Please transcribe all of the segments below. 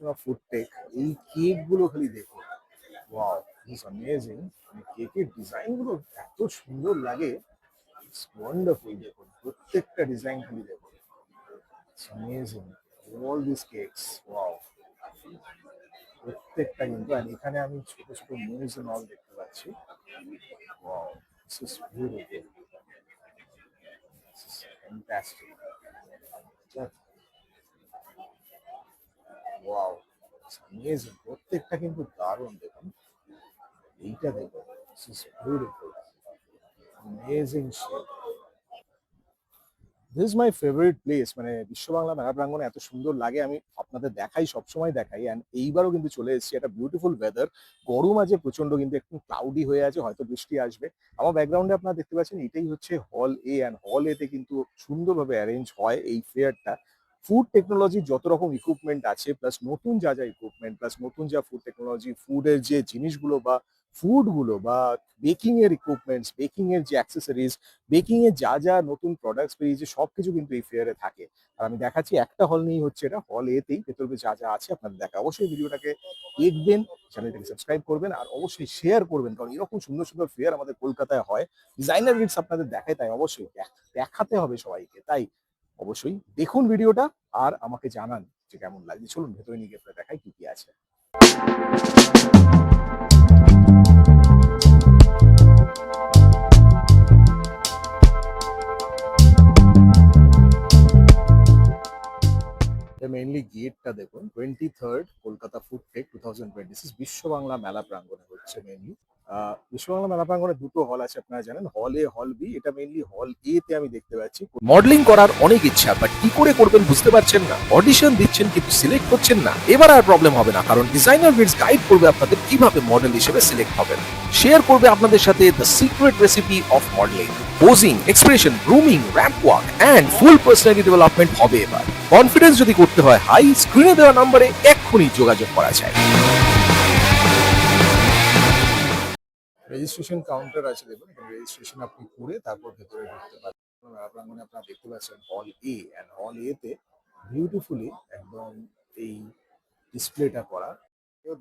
Distribution of food take. এই cake গুলো খালি দেখো, ওয়াও, ইটস অ্যামেজিং। মানে কেকের ডিজাইন গুলো এত সুন্দর লাগে, ইটস ওয়ান্ডারফুল। দেখুন প্রত্যেকটা ডিজাইন খালি দেখুন, it's amazing. All this cakes, wow, প্রত্যেকটা কিন্তু। আর এখানে আমি ছোট ছোট মুভস এন্ড অল দেখতে পাচ্ছি, wow, this is beautiful, this is fantastic. Wow, it's amazing, প্রত্যেকটা কিন্তু দারুণ। দেখুন এইটা দেখুন, this is beautiful, amazing shape. This is my favourite place. মানে বিশ্ব বাংলা মেলা প্রাঙ্গণে এত সুন্দর লাগে, আমি আপনাদের দেখাই, সবসময় দেখাই। অ্যান্ড এইবারও কিন্তু চলে এসেছি, একটা বিউটিফুল ওয়েদার। গরম আছে প্রচন্ড, কিন্তু একটু ক্লাউডি হয়ে আছে, হয়তো বৃষ্টি আসবে। আমার ব্যাকগ্রাউন্ডে আপনারা দেখতে পাচ্ছেন, এটাই হচ্ছে হল এ। অ্যান্ড হল এতে কিন্তু সুন্দরভাবে অ্যারেঞ্জ হয় এই ফেয়ারটা। ফুড টেকনোলজির যত রকম ইকুইপমেন্ট আছে, প্লাস নতুন যা যা ইকুইপমেন্ট, প্লাস নতুন যা ফুড টেকনোলজি, ফুডের যে জিনিসগুলো বা ফুডগুলো বা বেকিং এর ইকুইপমেন্টস, বেকিং এর যে অ্যাক্সেসরিজ, বেকিং এর যা যা নতুন প্রোডাক্টস বেরিয়েছে সবকিছু কিন্তু এই ফেয়ারে থাকে। আর আমি দেখাচ্ছি একটা হল নিয়েই হচ্ছে এটা, হল এতেই ভেতরে যা যা আছে আপনাদের দেখা। অবশ্যই ভিডিওটাকে দেখবেন, চ্যানেলটাকে সাবস্ক্রাইব করবেন, আর অবশ্যই শেয়ার করবেন, কারণ এরকম সুন্দর সুন্দর ফেয়ার আমাদের কলকাতায় হয়। ডিজাইনার গিফটস আপনাদের দেখায়, তাই অবশ্যই দেখাতে হবে সবাইকে। তাই অবশ্যই দেখুন ভিডিওটা, আর আমাকে জানান যে কেমন লাগছে। চলুন ভেতরে নিয়ে গিয়ে দেখাই কি কি আছে। মেইনলি গেটটা দেখুন, 23rd কলকাতা ফুড টেক 2026 বিশ্ব বাংলা মেলা প্রাঙ্গণে হচ্ছে মেইনলি। বিশ্ব বাংলা মেলা প্রাঙ্গণে দুটো হল আছে আপনারা জানেন, হল এ, হল বি। এটা মেইনলি হল এ তে আমি দেখতে পাচ্ছি। মডেলিং করার অনেক ইচ্ছা, বাট কি করে করবেন বুঝতে পারছেন না। অডিশন দিচ্ছেন কিন্তু সিলেক্ট হচ্ছেন না। এবার আর প্রবলেম হবে না, কারণ ডিজাইনার বিটস গাইড করবে আপনাদের কিভাবে মডেল হিসেবে সিলেক্ট হবেন। শেয়ার করবে আপনাদের সাথে the secret recipe of modelling. Posing, expression, grooming, ramp walk and full personality development হবে এবার। কনফিডেন্স যদি করতে হয় হাই, স্ক্রিনে দেওয়া নম্বরে এক্ষুনি যোগাযোগ করা যায়। রেজিস্ট্রেশন কাউন্টার আছে দেখুন, এখানে রেজিস্ট্রেশন আপনি করে তারপর ভেতরে ঢুকতে পারেন। মেলা প্রাঙ্গণে আপনারা দেখতে পাচ্ছেন হল এ। অ্যান্ড হল এ তে বিউটিফুলি একদম এই ডিসপ্লেটা করা।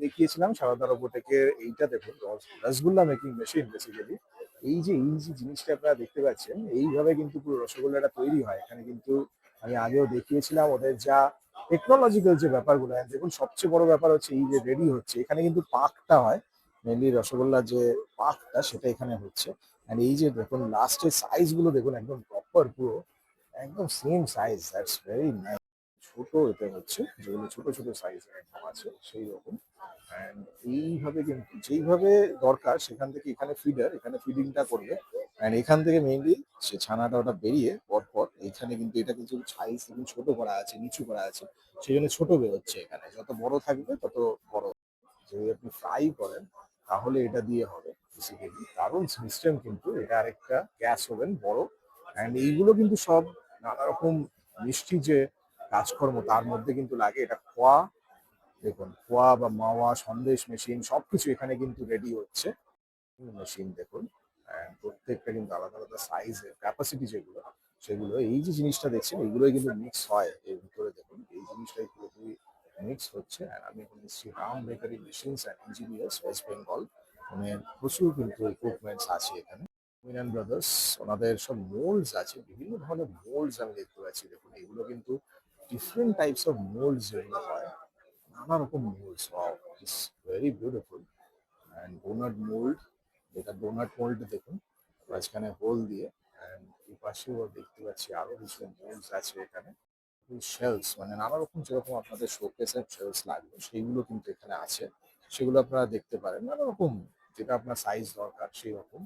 দেখিয়েছিলাম সারদা রোবোটেকের। এইটা দেখুন, রসগোল্লা মেকিং মেশিন বেসিক্যালি। এই যে জিনিসটা আপনারা দেখতে পাচ্ছেন, এইভাবে কিন্তু পুরো রসগোল্লাটা তৈরি হয় এখানে। কিন্তু আমি আগেও দেখিয়েছিলাম ওদের যা টেকনোলজিক্যাল যে ব্যাপারগুলো। দেখুন সবচেয়ে বড় ব্যাপার হচ্ছে এই যে রেডি হচ্ছে, এখানে কিন্তু পাকটা হয়। মেনলি রসগোল্লার যে পাকটা সেটা এখানে হচ্ছে। অ্যান্ড এই যে দেখুন লাস্টের সাইজ গুলো দেখুন, একদম প্রপার পুরো একদম same size. That's very nice. ছোট এতে হচ্ছে, যেগুলো ছোট ছোট সাইজ একদম আছে সেই রকম। অ্যান্ড এইভাবে কিন্তু যেইভাবে দরকার সেখান থেকে এখানে ফিডার, এখানে ফিডিংটা করবে। অ্যান্ড এখান থেকে মেইনলি সে ছানাটা ওটা বেরিয়ে পরপর এইখানে কিন্তু এটা কিন্তু সাইজ কিন্তু ছোট করা আছে, নিচু করা আছে, সেই জন্য ছোট বেরোচ্ছে। এখানে যত বড় থাকবে তত বড়। যদি আপনি ফ্রাই করেন তাহলে এটা দিয়ে হবে বেসিক্যালি। দারুণ সিস্টেম কিন্তু। এটা আরেকটা গ্যাস ওভেন বড়। অ্যান্ড এইগুলো কিন্তু সব নানা রকম মিষ্টি যে কাজকর্ম তার মধ্যে কিন্তু লাগে। এটা খোয়া দেখুন, খোয়া বা মাওয়া, সন্দেশ মেশিন সবকিছু এখানে কিন্তু রেডি হচ্ছে। মেশিন দেখুন, প্রত্যেকটা কিন্তু আলাদা আলাদা সাইজের ক্যাপাসিটি যেগুলো, সেগুলো এই যে জিনিসটা দেখছেন এগুলোই কিন্তু মিক্স হয় এর ভিতরে। দেখুন এই জিনিসটাই পুরোপুরি মিক্স হচ্ছে। আর আমি এখন এসেছি Ram bakery machines and engineers, West Bengal. মানে প্রচুর কিন্তু ইকুইপমেন্টস আছে এখানে। মিনান ব্রাদার্স, ওনাদের সব মোল্ডস আছে, বিভিন্ন ধরনের মোল্ডস আমি দেখতে পাচ্ছি। দেখুন এগুলো কিন্তু ডিফারেন্ট টাইপস অফ মোল্ডস যেগুলো হয়, নানা রকম moulds. Wow, it's very beautiful. And doughnut mould, এটা ডোনাট মোল্ড দেখুন, মাঝখানে হোল দিয়ে। অ্যান্ড এই পাশেও দেখতে পাচ্ছি আরো কিছু মোল্ডস আছে এখানে। শেলস, মানে নানা রকম যেরকম আপনাদের শোকেসের শেলস লাগবে সেইগুলো কিন্তু এখানে আছে। সেগুলো আপনারা দেখতে পারেন, নানা রকম যেটা আপনার সাইজ দরকার সেই রকম।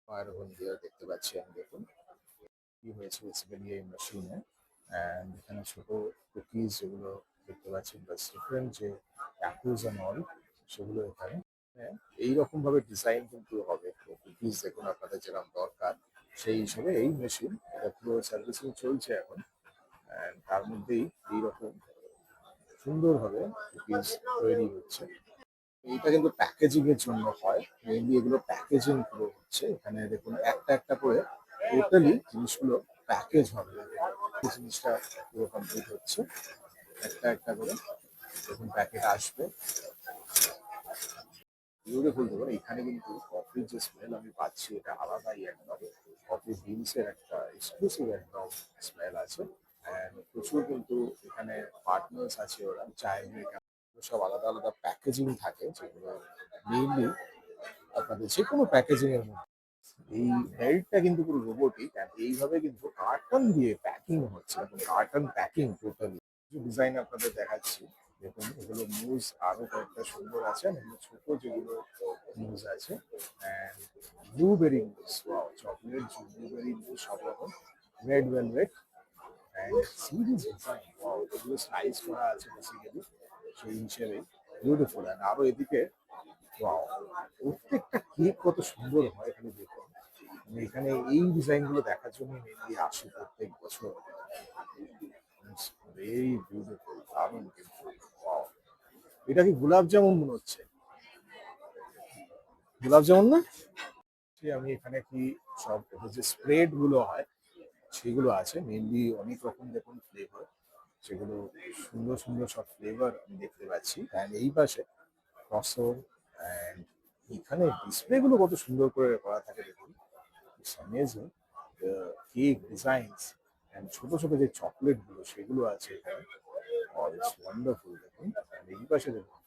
এরকম দিয়ে দেখতে পাচ্ছি আমি। দেখুন কি হয়েছে বেসিক্যালি এই মেশিনে। অ্যান্ড এখানে ছোট কুকিজ যেগুলো দেখতে পাচ্ছেন, প্লাস ডিফারেন্ট যে অ্যাপেলস অ্যান্ড অল, সেগুলো এখানে। হ্যাঁ, এইরকম ভাবে ডিজাইন কিন্তু হবে কুকিজ। দেখুন আপনাদের যেরকম দরকার সেই হিসেবে এই মেশিন, এটা পুরো সার্ভিসিং চলছে এখন। অ্যান্ড তার মধ্যেই এইরকম সুন্দরভাবে কুকিজ তৈরি হচ্ছে। এইটা কিন্তু প্যাকেজিং এর জন্য হয় মেইনলি, এগুলো প্যাকেজিং পুরো হচ্ছে এখানে। দেখুন একটা একটা করে টোটালি জিনিসগুলো প্যাকেজ হবে। এই জিনিসটা পুরো কমপ্লিট হচ্ছে একটা একটা করে। যখন প্যাকেট আসবে বিউটিফুল। দেখুন এখানে কিন্তু কফির যে স্মেল আমি পাচ্ছি এটা আলাদাই একদম। কফি বিনসের একটা এক্সক্লুসিভ একদম স্মেল আছে। অ্যান্ড প্রচুর কিন্তু এখানে পার্টনার্স আছে, ওরা চায় মেকার সব আলাদা আলাদা প্যাকেজিং থাকে, যেগুলো মেইনলি আপনাদের যে কোনো প্যাকেজিং এর মধ্যে এই বেল্টটা কিন্তু পুরো রোবোটিক, অ্যান্ড এইভাবে কিন্তু কার্টন দিয়ে প্যাকিং হচ্ছে এবং কার্টন প্যাকিং টোটালি। কিছু ডিজাইন আপনাদের দেখাচ্ছি, দেখুন এগুলো মুজ আরো কয়েকটা সুন্দর আছে, and এগুলো ছোট যেগুলো মুজ আছে, and blueberry mousse, chocolate blueberry mousse সব রকম, red velvet and series design, এগুলো স্লাইস করা আছে বেসিক্যালি সেই হিসেবে বিউটিফুল। অ্যান্ড আরো এদিকে ওয়াও, প্রত্যেকটা কেক কত সুন্দর হয় এখানে দেখুন। আমি এখানে এই ডিজাইন গুলো দেখার জন্য মেনলি আসি প্রত্যেক বছর। ভেরি বিউটিফুল, দারুণ কিন্তু। Wow! এটা কি গোলাপ জামুন মনে হচ্ছে? গোলাপ জামুন না? আমি এখানে কি সব যে স্প্রেড গুলো হয় সেগুলো আছে, মেনলি অনেক রকম দেখুন ফ্লেভার, সেগুলো সুন্দর সুন্দর সব ফ্লেভার আমি দেখতে পাচ্ছি। অ্যান্ড এই পাশে রসম, অ্যান্ড এখানে ডিসপ্লে গুলো কত সুন্দর করে করা থাকে দেখুন, it's amazing. Cake designs and ছোট ছোট যে চকলেট গুলো সেগুলো আছে এখানে, ইটস ওয়ান্ডারফুল দেখুন। অ্যান্ড এই পাশে দেখুন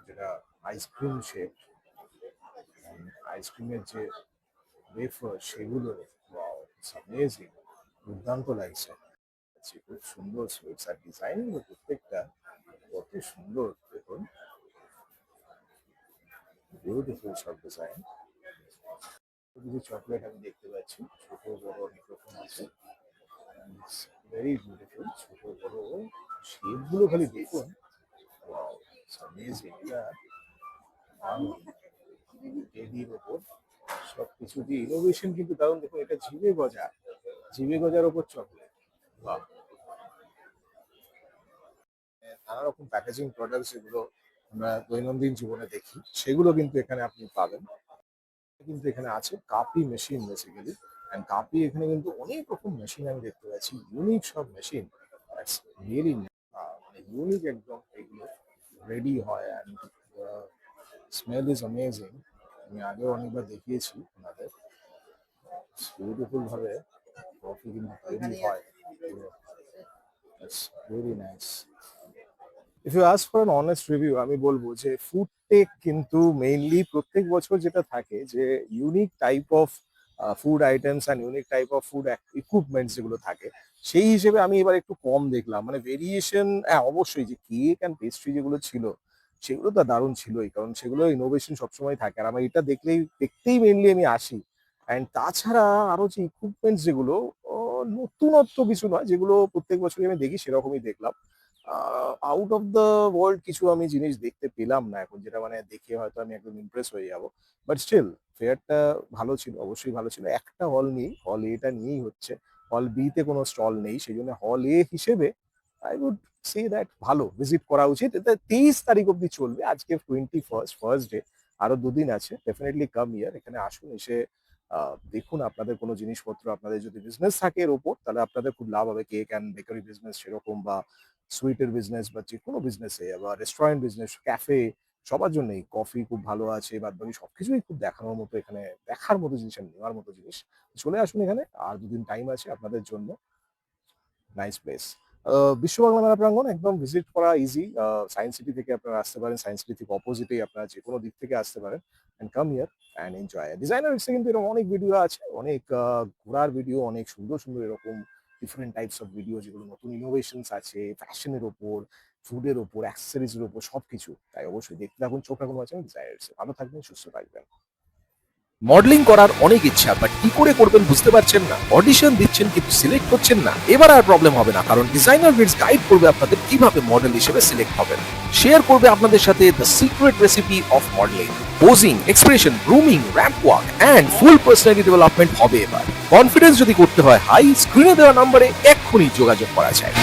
যেটা আইসক্রিম শেপ, আইসক্রিমের যে ওয়েফার সেগুলো, ইটস অ্যামেজিং, দুর্দান্ত লাগছে। খুব সুন্দর সুইটস আর ডিজাইন প্রত্যেকটা কত সুন্দর দেখুন, বিউটিফুল সব ডিজাইন। কিছু চকলেট আমি দেখতে পাচ্ছি, ছোট বড় অনেক রকম আছে, ভেরি বিউটিফুল। ছোট বড় শেপ গুলো খালি দেখুন, ওয়াও, ইটস অ্যামেজিং। এটা টেডির ওপর সবকিছু দিয়ে ইনোভেশন কিন্তু দারুণ দেখুন। এটা জিভে গজা, জিভে গজার ওপর চকলেট, বাহ। নানা রকম প্যাকেজিং প্রোডাক্ট যেগুলো আমরা দৈনন্দিন জীবনে দেখি সেগুলো কিন্তু এখানে আপনি পাবেন। কিন্তু এখানে আছে কাপি মেশিন বেসিক্যালি, এন্ড কাপি এখানে কিন্তু অনেক রকম মেশিন আমি দেখতে পাচ্ছি, ইউনিক সব মেশিন, রিয়েলি মানে ইউনিক একদম। এগুলো রেডি হয় অ্যান্ড স্মেল ইজ অ্যামেজিং। আমি আগেও অনেকবার দেখিয়েছি ওনাদের, বিউটিফুল ভাবে কফি কিন্তু তৈরি হয়, very nice. If you ask for an honest review, আমি বলবো যে ফুড টেক কিন্তু মেইনলি প্রত্যেক বছর যেটা থাকে যে unique type of food items and unique type of food equipments যেগুলো থাকে সেই হিসেবে আমি এবার একটু কম দেখলাম। মানে ভেরিয়েশন, হ্যাঁ অবশ্যই যে কেক অ্যান্ড পেস্ট্রি যেগুলো ছিল সেগুলো তো দারুণ ছিলই, কারণ সেগুলো ইনোভেশন সবসময় থাকে, আর আমার এটা দেখতেই মেইনলি আমি আসি। অ্যান্ড তাছাড়া আরো যে ইকুইপমেন্টস যেগুলো নতুনত্ব কিছু নয়, যেগুলো প্রত্যেক বছরই আমি দেখি সেরকমই দেখলাম। আউট অফ দ্য ওয়ার্ল্ড কিছু আমি জিনিস দেখতে পেলাম না এখন, যেটা মানে দেখে হয়তো আমি একদম ইমপ্রেস হয়ে যাব। বাট স্টিল ফেয়ারটা ভালো ছিল, অবশ্যই ভালো ছিল। একটা হল নেই, হল এটা নিয়েই হচ্ছে, হল বি তে কোনো স্টল নেই, সেই জন্য হল এ হিসেবে আই উড সে দ্যাট ভালো ভিজিট করা উচিত। এটা 23 তারিখ অব্দি চলবে, আজকে 21 ফার্স্ট ডে, আরো দুদিন আছে। ডেফিনেটলি কাম ইয়ার, এখানে আসুন, এসে দেখুন আপনাদের কোনো জিনিসপত্র, আপনাদের যদি বিজনেস থাকে এর ওপর তাহলে আপনাদের খুব লাভ হবে। কেক অ্যান্ড বেকারি বিজনেস সেরকম, বা সুইটের বিজনেস, বা যে কোনো বিজনেসে, বা রেস্টুরেন্ট বিজনেস, ক্যাফে, সবার জন্যই। কফি খুব ভালো আছে, বাদ বাকি সবকিছুই খুব দেখানোর মতো, এখানে দেখার মতো জিনিস আর নেওয়ার মতো জিনিস। চলে আসুন এখানে, আর দুদিন টাইম আছে আপনাদের জন্য। Nice place. বিশ্ব বাংলা মেলা প্রাঙ্গণ একদম ভিজিট করা ইজি। সায়েন্স সিটি থেকে আপনারা আসতে পারেন, সায়েন্স সিটি থেকে অপোজিটেই আপনারা যে কোনো দিক থেকে আসতে পারেন, and come here and enjoy. Designer এক্সে কিন্তু এরকম অনেক ভিডিও আছে, অনেক ঘোরার ভিডিও, অনেক সুন্দর সুন্দর এরকম ডিফারেন্ট টাইপস অফ ভিডিও, যেগুলো নতুন ইনোভেশনস আছে ফ্যাশনের ওপর, ফুডের ওপর, অ্যাক্সেসরিজের ওপর, সবকিছু। তাই অবশ্যই দেখতে থাকুন, চোখ রাখুন আছে ডিজাইনার্সে। ভালো থাকবেন, সুস্থ থাকবেন। মডেলিং করার অনেক ইচ্ছা, বাট কি করে করবেন বুঝতে পারছেন না। অডিশন দিচ্ছেন কিন্তু সিলেক্ট হচ্ছেন না। এবার আর প্রবলেম হবে না, কারণ ডিজাইনার ভিডস গাইড করবে আপনাদের কিভাবে মডেল হিসেবে সিলেক্ট হবেন। শেয়ার করবে আপনাদের সাথে the secret recipe of modelling. Posing, expression, grooming, ramp walk and full personality development হবে এবার। কনফিডেন্স যদি করতে হয় হাই, স্ক্রিনে দেওয়া নম্বরে এক্ষুনি যোগাযোগ করা যায়।